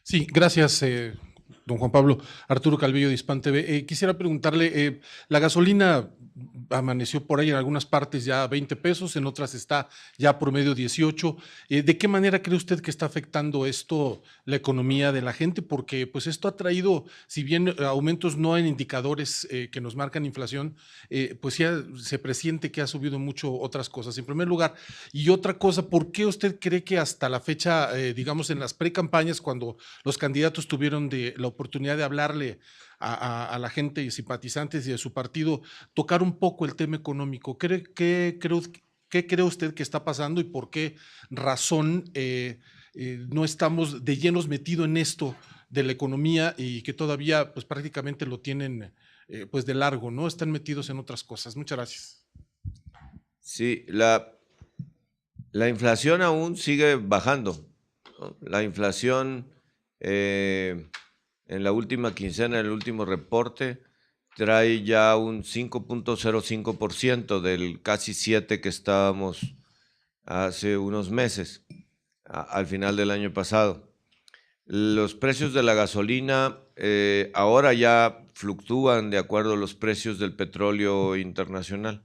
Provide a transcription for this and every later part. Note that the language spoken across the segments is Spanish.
Sí, gracias, don Juan Pablo. Arturo Calvillo de Hispan TV. Quisiera preguntarle, la gasolina amaneció por ahí en algunas partes ya a 20 pesos, en otras está ya promedio 18. ¿De qué manera cree usted que está afectando esto la economía de la gente? Porque pues esto ha traído, si bien aumentos no en indicadores que nos marcan inflación, pues ya se presiente que ha subido mucho otras cosas. En primer lugar, y otra cosa, ¿por qué usted cree que hasta la fecha, digamos en las precampañas, cuando los candidatos tuvieron la oportunidad de hablarle a la gente y simpatizantes y de su partido, tocar un poco el tema económico? ¿Qué cree usted que está pasando y por qué razón no estamos de llenos metidos en esto de la economía y que todavía pues prácticamente lo tienen pues de largo, ¿no? Están metidos en otras cosas. Muchas gracias. Sí, la inflación aún sigue bajando, ¿no? La inflación en la última quincena, en el último reporte, trae ya un 5.05% del casi 7 que estábamos hace unos meses, al final del año pasado. Los precios de la gasolina ahora ya fluctúan de acuerdo a los precios del petróleo internacional,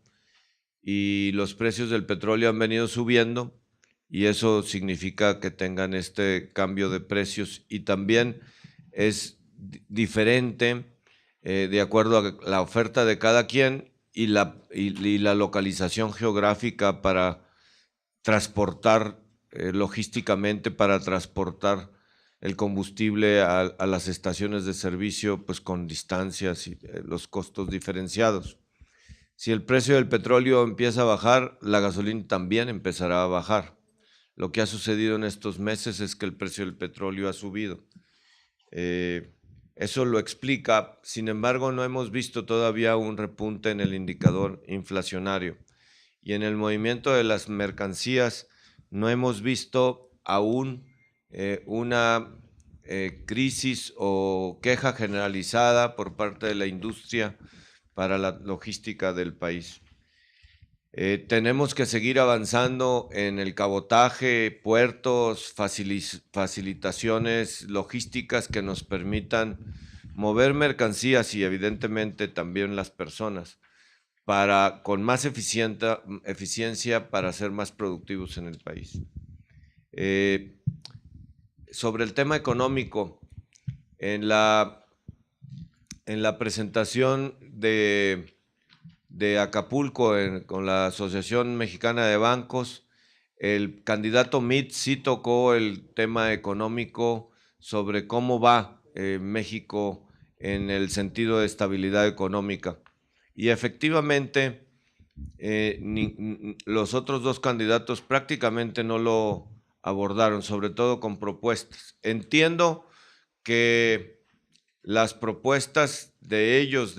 y los precios del petróleo han venido subiendo y eso significa que tengan este cambio de precios, y también es diferente de acuerdo a la oferta de cada quien y la localización geográfica para transportar logísticamente, para transportar el combustible a las estaciones de servicio, pues con distancias y los costos diferenciados. Si el precio del petróleo empieza a bajar, la gasolina también empezará a bajar. Lo que ha sucedido en estos meses es que el precio del petróleo ha subido. Eso lo explica. Sin embargo, no hemos visto todavía un repunte en el indicador inflacionario. Y en el movimiento de las mercancías no hemos visto aún una crisis o queja generalizada por parte de la industria para la logística del país. Tenemos que seguir avanzando en el cabotaje, puertos, facilitaciones logísticas que nos permitan mover mercancías y evidentemente también las personas con más eficiencia para ser más productivos en el país. Sobre el tema económico, en la presentación de Acapulco con la Asociación Mexicana de Bancos, el candidato Mitt sí tocó el tema económico sobre cómo va México en el sentido de estabilidad económica. Y efectivamente, los otros dos candidatos prácticamente no lo abordaron, sobre todo con propuestas. Entiendo que las propuestas de ellos,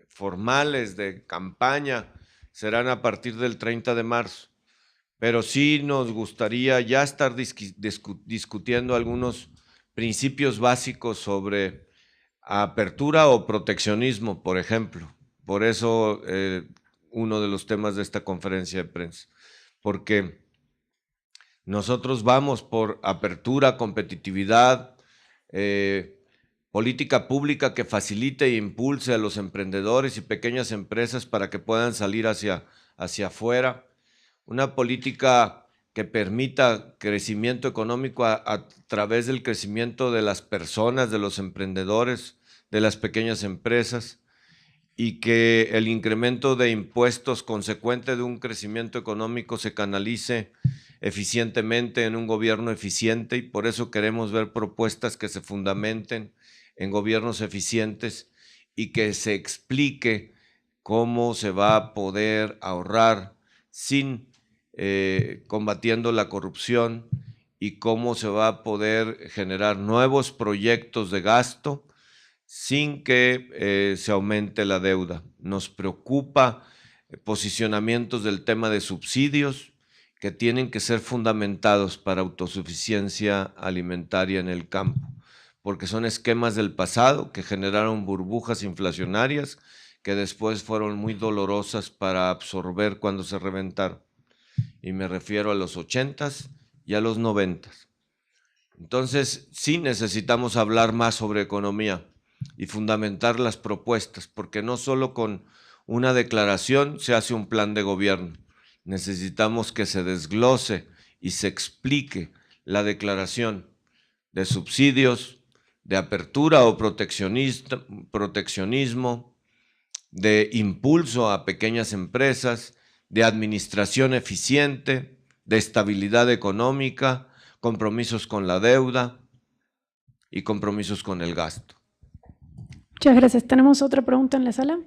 formales de campaña, serán a partir del 30 de marzo, pero sí nos gustaría ya estar discutiendo algunos principios básicos sobre apertura o proteccionismo, por ejemplo. Por eso uno de los temas de esta conferencia de prensa, porque nosotros vamos por apertura, competitividad, política pública que facilite e impulse a los emprendedores y pequeñas empresas para que puedan salir hacia afuera, una política que permita crecimiento económico a través del crecimiento de las personas, de los emprendedores, de las pequeñas empresas, y que el incremento de impuestos consecuente de un crecimiento económico se canalice eficientemente en un gobierno eficiente, y por eso queremos ver propuestas que se fundamenten en gobiernos eficientes y que se explique cómo se va a poder ahorrar sin combatiendo la corrupción, y cómo se va a poder generar nuevos proyectos de gasto sin que se aumente la deuda. Nos preocupa posicionamientos del tema de subsidios que tienen que ser fundamentados para autosuficiencia alimentaria en el campo, porque son esquemas del pasado que generaron burbujas inflacionarias que después fueron muy dolorosas para absorber cuando se reventaron. Y me refiero a los 80s y a los 90s. Entonces, sí necesitamos hablar más sobre economía y fundamentar las propuestas, porque no solo con una declaración se hace un plan de gobierno. Necesitamos que se desglose y se explique la declaración de subsidios, de apertura o proteccionismo, de impulso a pequeñas empresas, de administración eficiente, de estabilidad económica, compromisos con la deuda y compromisos con el gasto. Muchas gracias. ¿Tenemos otra pregunta en la sala?